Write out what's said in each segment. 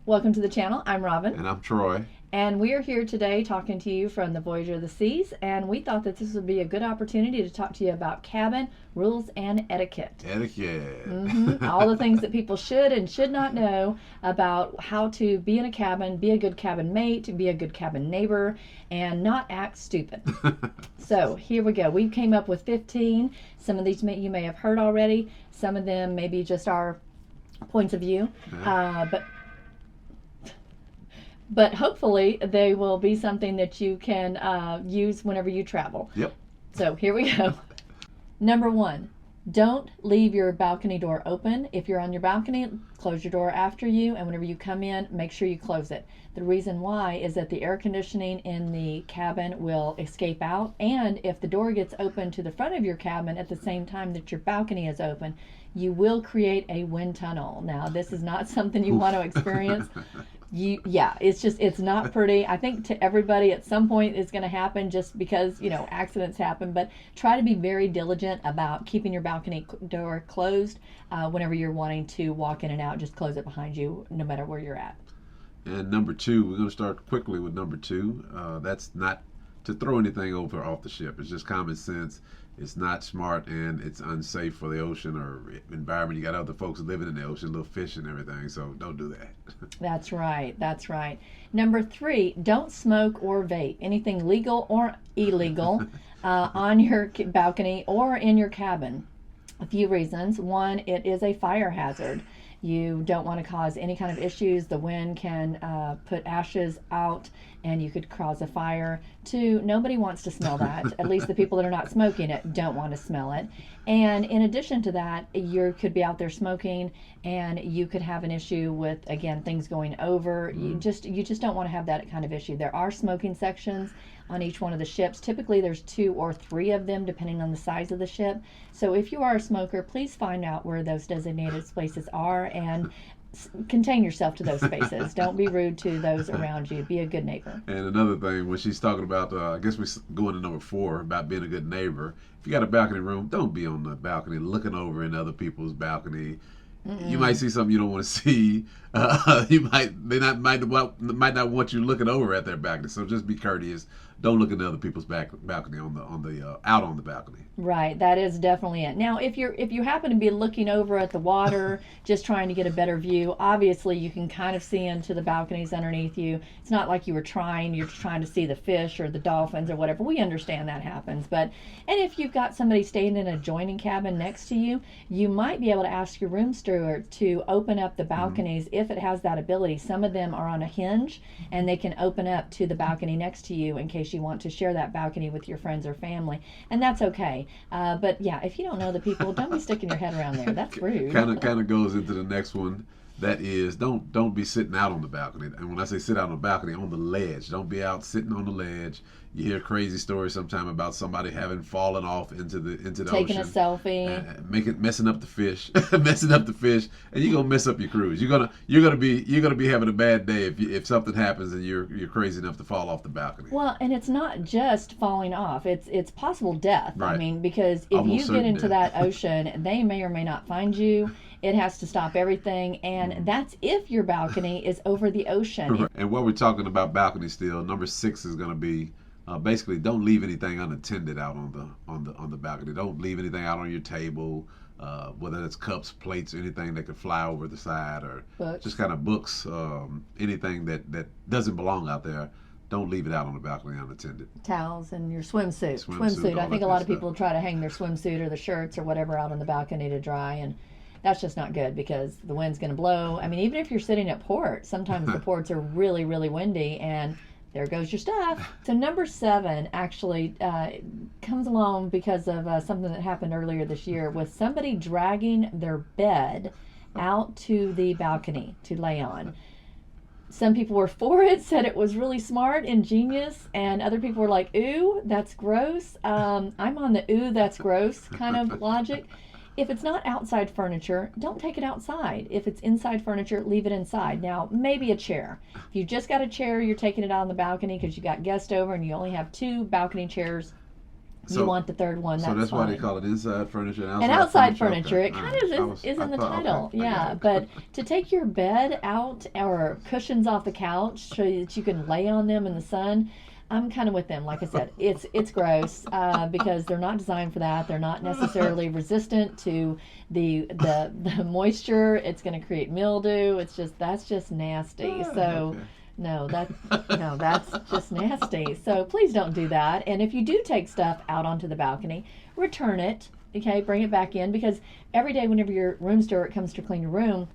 Welcome to the channel. I'm Robin. And I'm Troy. And we are here today talking to you from the Voyager of the Seas. And we thought that this would be a good opportunity to talk to you about cabin rules and etiquette. Etiquette. All the things that people should and should not know about how to be in a cabin, be a good cabin mate, be a good cabin neighbor, and not act stupid. So here we go. We came up with 15. Some of these you may have heard already. Some of them may be just our points of view. But hopefully they will be something that you can use whenever you travel. Yep. So here we go. Number 1, don't leave your balcony door open. If you're on your balcony, close your door after you, and whenever you come in, make sure you close it. The reason why is that the air conditioning in the cabin will escape out, and if the door gets open to the front of your cabin at the same time that your balcony is open, you will create a wind tunnel. Now, this is not something you want to experience. It's not pretty. I think to everybody at some point it's going to happen just because, accidents happen, but try to be very diligent about keeping your balcony door closed whenever you're wanting to walk in and out. Just close it behind you no matter where you're at. And number 2, we're going to start quickly with number 2. That's not to throw anything over off the ship. It's just common sense. It's not smart, and it's unsafe for the ocean or environment. You got other folks living in the ocean, little fish and everything, so don't do that. That's right. Number 3, don't smoke or vape. Anything legal or illegal on your balcony or in your cabin. A few reasons. 1, it is a fire hazard. You don't want to cause any kind of issues. The wind can put ashes out and you could cause a fire. 2, nobody wants to smell that. At least the people that are not smoking it don't want to smell it. And in addition to that, you could be out there smoking and you could have an issue with, again, things going over. You just don't want to have that kind of issue. There are smoking sections on each one of the ships. Typically there's 2 or 3 of them depending on the size of the ship. So if you are a smoker, please find out where those designated spaces are and contain yourself to those spaces. Don't be rude to those around you. Be a good neighbor. And another thing, when she's talking about, I guess we're going to number 4 about being a good neighbor. If you got a balcony room, don't be on the balcony looking over in other people's balcony. You might see something you don't want to see. They might not want you looking over at their balcony. So just be courteous. Don't look into other people's balcony out on the balcony. Right, that is definitely it. Now, if you happen to be looking over at the water, just trying to get a better view, obviously you can kind of see into the balconies underneath you. It's not like you're trying to see the fish or the dolphins or whatever. We understand that happens, and if you've got somebody staying in an adjoining cabin next to you, you might be able to ask your room steward to open up the balconies if it has that ability. Some of them are on a hinge and they can open up to the balcony next to you in case you want to share that balcony with your friends or family, and that's okay. But yeah, if you don't know the people, don't be sticking your head around there. That's rude. Kind of goes into the next one. That is, don't be sitting out on the balcony. And when I say sit out on the balcony, on the ledge. Don't be out sitting on the ledge. You hear crazy stories sometimes about somebody having fallen off into the taking ocean, a selfie, messing up the fish, and you're gonna mess up your cruise. You're gonna be having a bad day if something happens and you're crazy enough to fall off the balcony. Well, and it's not just falling off; it's possible death. Right. I mean, because if Almost you get into death. that ocean, they may or may not find you. It has to stop everything, and that's if your balcony is over the ocean. And while we're talking about balcony still, number 6 is going to be basically don't leave anything unattended out on the balcony. Don't leave anything out on your table, whether it's cups, plates, anything that could fly over the side, or Books. just kind of books, anything that doesn't belong out there. Don't leave it out on the balcony unattended. Towels and your swimsuit. Swimsuit, I all think a that lot good of people try to hang their swimsuit or the shirts or whatever out on the balcony to dry, and that's just not good because the wind's going to blow. I mean, even if you're sitting at port, sometimes the ports are really, really windy, and there goes your stuff. So number 7 actually comes along because of something that happened earlier this year with somebody dragging their bed out to the balcony to lay on. Some people were for it, said it was really smart, ingenious, and other people were like, ooh, that's gross. I'm on the ooh, that's gross kind of logic. If it's not outside furniture, don't take it outside. If it's inside furniture, leave it inside. Now, maybe a chair. If you just got a chair, you're taking it out on the balcony because you got guests over and you only have 2 balcony chairs you want the third one. So that's fine. why they call it inside furniture and outside furniture. furniture. Okay. It kind of is in the title. Okay. Yeah, but to take your bed out or cushions off the couch so that you can lay on them in the sun, I'm kind of with them. Like I said, it's gross because they're not designed for that. They're not necessarily resistant to the moisture. It's going to create mildew. That's just nasty. So. Okay. No, that's just nasty. So please don't do that. And if you do take stuff out onto the balcony, return it. Okay, bring it back in, because every day whenever your room steward comes to clean your room,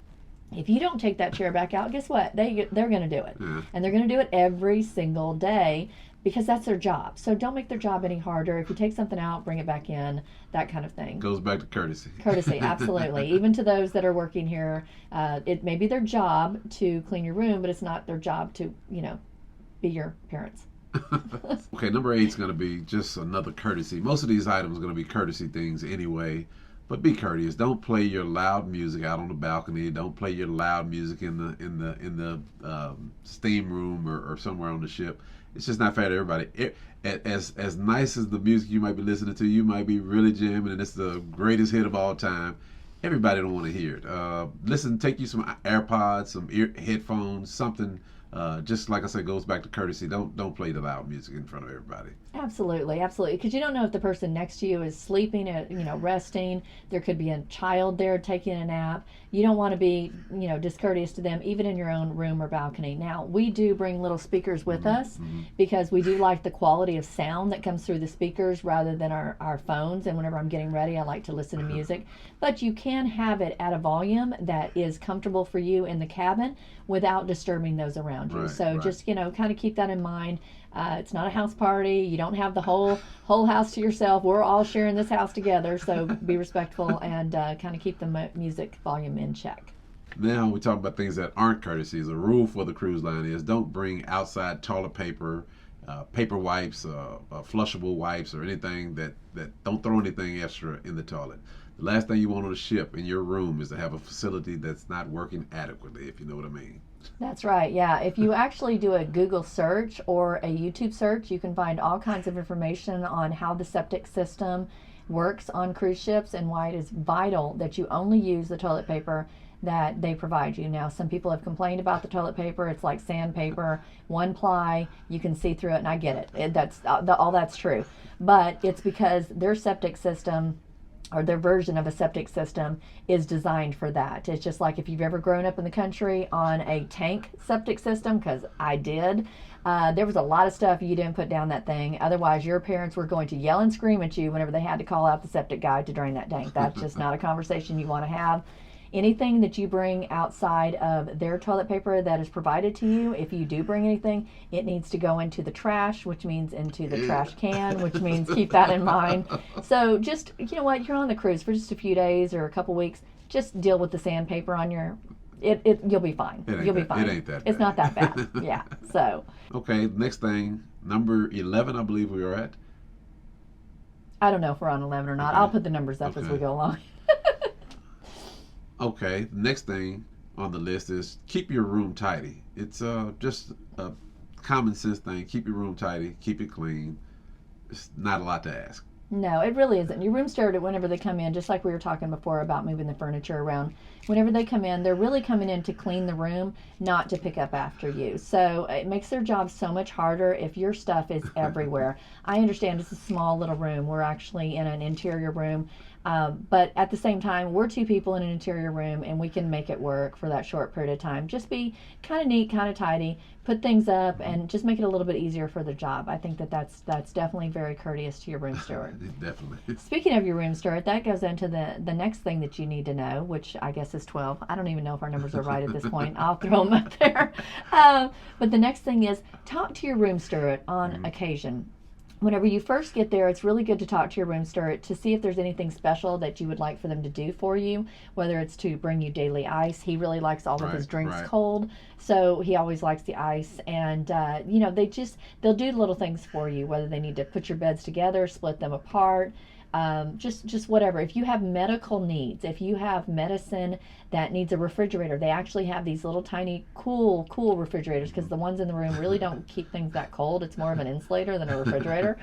if you don't take that chair back out, guess what? They're going to do it. Yeah. And they're going to do it every single day because that's their job. So don't make their job any harder. If you take something out, bring it back in, that kind of thing. Goes back to courtesy. Courtesy, absolutely. Even to those that are working here, it may be their job to clean your room, but it's not their job to, be your parents. Okay, number 8 is going to be just another courtesy. Most of these items are going to be courtesy things anyway, but be courteous. Don't play your loud music out on the balcony. Don't play your loud music in the steam room or somewhere on the ship. It's just not fair to everybody. As nice as the music you might be listening to, you might be really jamming and it's the greatest hit of all time. Everybody don't want to hear it. Listen, take you some AirPods, some headphones, something. Just like I said, goes back to courtesy. Don't play the loud music in front of everybody. Absolutely, because you don't know if the person next to you is sleeping, resting. There could be a child there taking a nap. You don't want to be, discourteous to them, even in your own room or balcony. Now, we do bring little speakers with us because we do like the quality of sound that comes through the speakers rather than our phones. And whenever I'm getting ready, I like to listen to music. But you can have it at a volume that is comfortable for you in the cabin without disturbing those around you. So just, kind of keep that in mind. It's not a house party. You don't have the whole house to yourself. We're all sharing this house together, so be respectful and kind of keep the music volume in check. Now we talk about things that aren't courtesies. A rule for the cruise line is don't bring outside toilet paper, paper wipes, flushable wipes, or anything that don't throw anything extra in the toilet. The last thing you want on a ship in your room is to have a facility that's not working adequately, if you know what I mean. That's right, yeah. If you actually do a Google search or a YouTube search, you can find all kinds of information on how the septic system works on cruise ships and why it is vital that you only use the toilet paper that they provide you. Now, some people have complained about the toilet paper. It's like sandpaper, one ply, you can see through it, and I get it. That's all that's true. But it's because their septic system, or their version of a septic system, is designed for that. It's just like if you've ever grown up in the country on a tank septic system, because I did, there was a lot of stuff you didn't put down that thing. Otherwise, your parents were going to yell and scream at you whenever they had to call out the septic guy to drain that tank. That's just not a conversation you want to have. Anything that you bring outside of their toilet paper that is provided to you, if you do bring anything, it needs to go into the trash, which means into the trash can, which means keep that in mind. So just, you're on the cruise for just a few days or a couple weeks, just deal with the sandpaper on your, you'll be fine. You'll be fine. It ain't that bad. It's not that bad. Yeah. So. Okay, next thing, number 11, I believe we are at. I don't know if we're on 11 or not. Okay. I'll put the numbers up as we go along. Okay, the next thing on the list is keep your room tidy. It's just a common sense thing. Keep your room tidy, keep it clean. It's not a lot to ask. No, it really isn't. Your room steward, whenever they come in, just like we were talking before about moving the furniture around, whenever they come in, they're really coming in to clean the room, not to pick up after you. So it makes their job so much harder if your stuff is everywhere. I understand it's a small little room. We're actually in an interior room. But at the same time, we're two people in an interior room and we can make it work for that short period of time. Just be kind of neat, kind of tidy, put things up, and just make it a little bit easier for the job. I think that's definitely very courteous to your room steward. Definitely. Speaking of your room steward, that goes into the next thing that you need to know, which I guess is 12. I don't even know if our numbers are right at this point. I'll throw them up there. But the next thing is talk to your room steward on occasion. Whenever you first get there, it's really good to talk to your room steward to see if there's anything special that you would like for them to do for you, whether it's to bring you daily ice. He really likes all of his drinks cold, so he always likes the ice. And, they'll do little things for you, whether they need to put your beds together, split them apart, just whatever. If you have medical needs, if you have medicine that needs a refrigerator, they actually have these little tiny cool refrigerators, because the ones in the room really don't keep things that cold. It's more of an insulator than a refrigerator.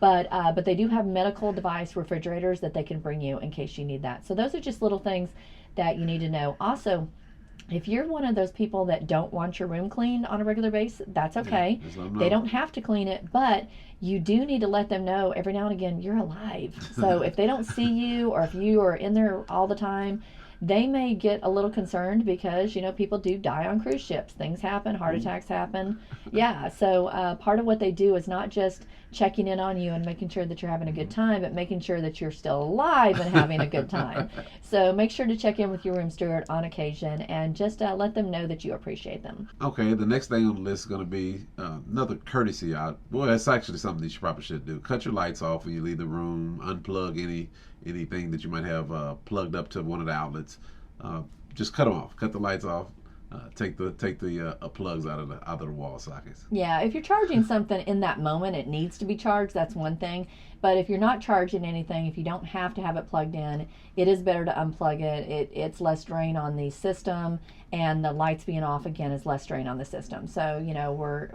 But they do have medical device refrigerators that they can bring you in case you need that. So those are just little things that you need to know. Also, if you're one of those people that don't want your room cleaned on a regular basis, that's okay. They don't have to clean it, but you do need to let them know every now and again you're alive. So if they don't see you, or if you are in there all the time, they may get a little concerned, because people do die on cruise ships. Things happen, heart attacks happen. Yeah, so part of what they do is not just checking in on you and making sure that you're having a good time, but making sure that you're still alive and having a good time. So make sure to check in with your room steward on occasion, and just let them know that you appreciate them. Okay, the next thing on the list is going to be another courtesy. Well, it's actually something you probably should do. Cut your lights off when you leave the room. Unplug anything that you might have plugged up to one of the outlets. Just cut them off. Cut the lights off. Take the plugs out of the wall sockets. Yeah, if you're charging something in that moment, it needs to be charged. That's one thing. But if you're not charging anything, if you don't have to have it plugged in, it is better to unplug it. It's less drain on the system, and the lights being off again is less drain on the system. So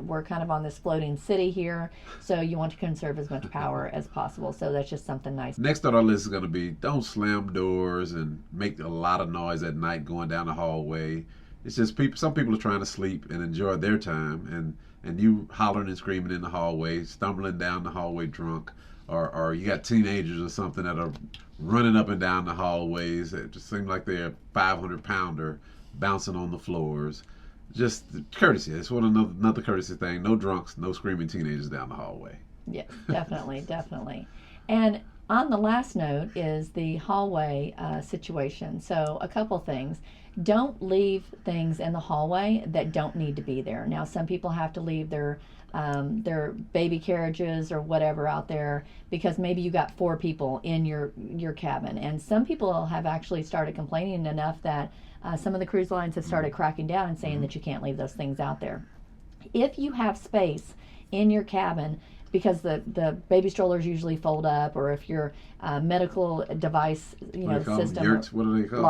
we're kind of on this floating city here, so you want to conserve as much power as possible. So that's just something nice. Next on our list is going to be, don't slam doors and make a lot of noise at night going down the hallway. It's just some people are trying to sleep and enjoy their time, and you hollering and screaming in the hallway, stumbling down the hallway drunk, or you got teenagers or something that are running up and down the hallways. It just seems like they're 500-pounder bouncing on the floors. Just courtesy. It's another courtesy thing. No drunks, no screaming teenagers down the hallway. Yes, definitely, definitely. And on the last note is the hallway situation. So a couple things. Don't leave things in the hallway that don't need to be there. Now, some people have to leave their baby carriages or whatever out there because maybe you got 4 people in your cabin. And some people have actually started complaining enough that some of the cruise lines have started cracking down and saying that you can't leave those things out there. If you have space in your cabin, because the baby strollers usually fold up, or if your medical device system, Yurts, what do they call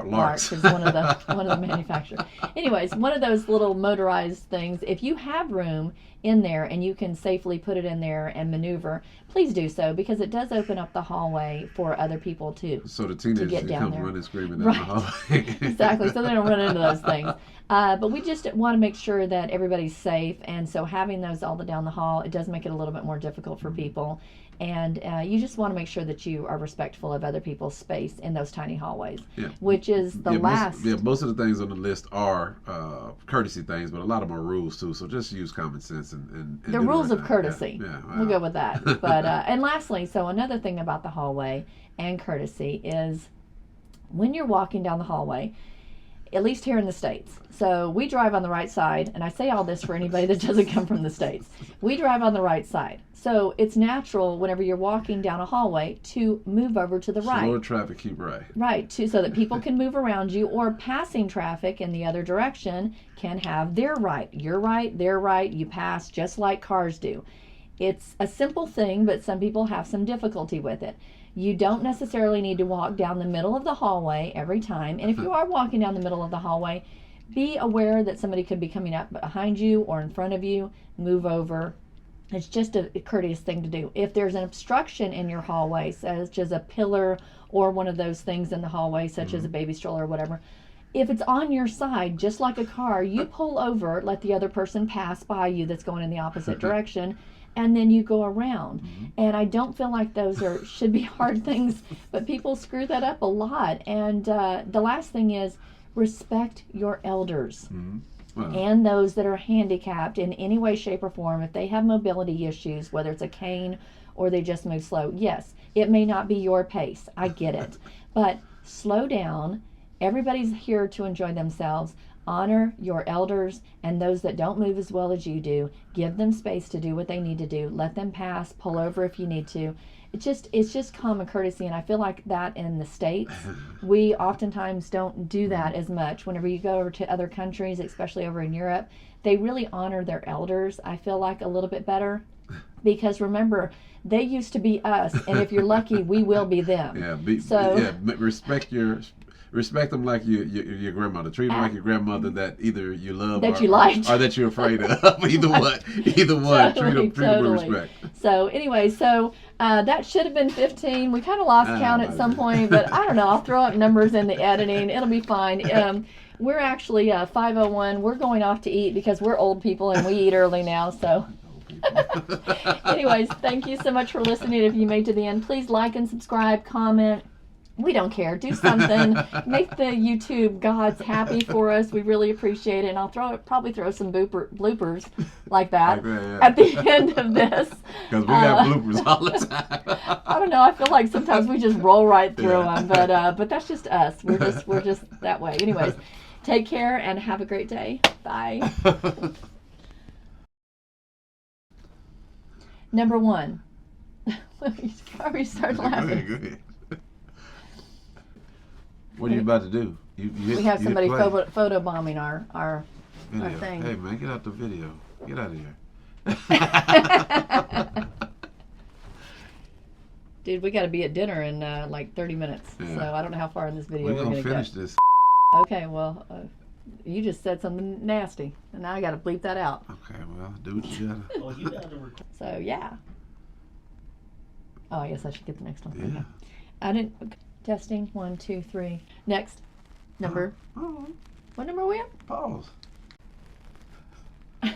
Larks is one of the manufacturers. Anyways, one of those little motorized things. If you have room in there and you can safely put it in there and maneuver, please do so, because it does open up the hallway for other people too. So the teenagers get down come there. running screaming down the hallway. Exactly, so they don't run into those things. But we just want to make sure that everybody's safe, and so having those all down the hall, it does make it a little bit more difficult for people. And you just want to make sure that you are respectful of other people's space in those tiny hallways, which is the last. Most of the things on the list are courtesy things, but a lot of them are rules too. So just use common sense and the rules of courtesy. Yeah, we'll go with that. But and lastly, so another thing about the hallway and courtesy is when you're walking down the hallway, at least here in the States. So we drive on the right side, and I say all this for anybody that doesn't come from the States. We drive on the right side. So it's natural whenever you're walking down a hallway to move over to the right. Slower traffic, keep right. Right, so that people can move around you, or passing traffic in the other direction can have their right. You're right, they're right, you pass just like cars do. It's a simple thing, but some people have some difficulty with it. You don't necessarily need to walk down the middle of the hallway every time. And if you are walking down the middle of the hallway, be aware that somebody could be coming up behind you or in front of you. Move over. It's just a courteous thing to do. If there's an obstruction in your hallway, such as a pillar or one of those things in the hallway, such as a baby stroller or whatever, if it's on your side, just like a car, you pull over, let the other person pass by you that's going in the opposite direction, and then you go around. And I don't feel like those should be hard things, but people screw that up a lot. And the last thing is respect your elders and those that are handicapped in any way, shape, or form. If they have mobility issues, whether it's a cane or they just move slow, yes, it may not be your pace. I get it. But slow down. Everybody's here to enjoy themselves. Honor your elders and those that don't move as well as you do. Give them space to do what they need to do. Let them pass. Pull over if you need to. It's just common courtesy, and I feel like that in the States, we oftentimes don't do that as much. Whenever you go over to other countries, especially over in Europe, they really honor their elders, I feel like, a little bit better. Because remember, they used to be us, and if you're lucky, we will be them. Respect them like your grandmother. Treat them like your grandmother that either you love that you liked, or that you're afraid of. Either one. Totally, treat them with respect. So anyway, that should have been 15. We kind of lost count at some point, but I don't know. I'll throw up numbers in the editing. It'll be fine. We're actually 5:01. We're going off to eat because we're old people and we eat early now. So anyways, thank you so much for listening. If you made to the end, please like and subscribe, comment. We don't care. Do something. Make the YouTube gods happy for us. We really appreciate it. And I'll probably throw some bloopers like that at the end of this. Because we got bloopers all the time. I don't know. I feel like sometimes we just roll right through them. But that's just us. We're just that way. Anyways, take care and have a great day. Bye. Number 1. Already started laughing. Go ahead. What are you about to do? We have somebody photo bombing our thing. Hey man, get out the video. Get out of here. Dude, we got to be at dinner in like 30 minutes. Yeah. So I don't know how far in this video we're gonna finish this. Okay, well, you just said something nasty, and now I got to bleep that out. Okay, well, do what you gotta. Oh, you gotta record. So yeah. Oh, I guess I should get the next one. Yeah. Okay. I didn't. Okay. Testing 1, 2, 3. Next number. Oh. What number are we at? Pause. She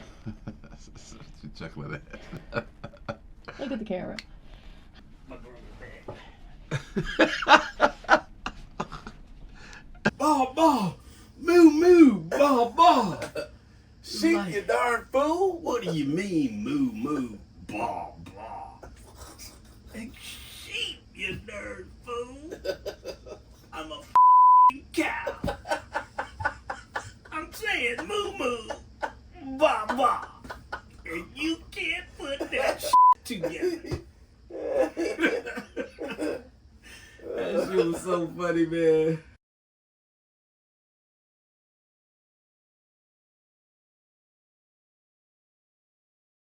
chuckling at. Look at the camera. Bah, bah, moo, moo, bah, bah. Sheep, you darn fool. What do you mean, moo, moo, bah, bah? Sheep, you darn fool. I'm a f***ing cow. I'm saying moo, moo, bah, bah. And you can't put that shit together. That shit was so funny, man.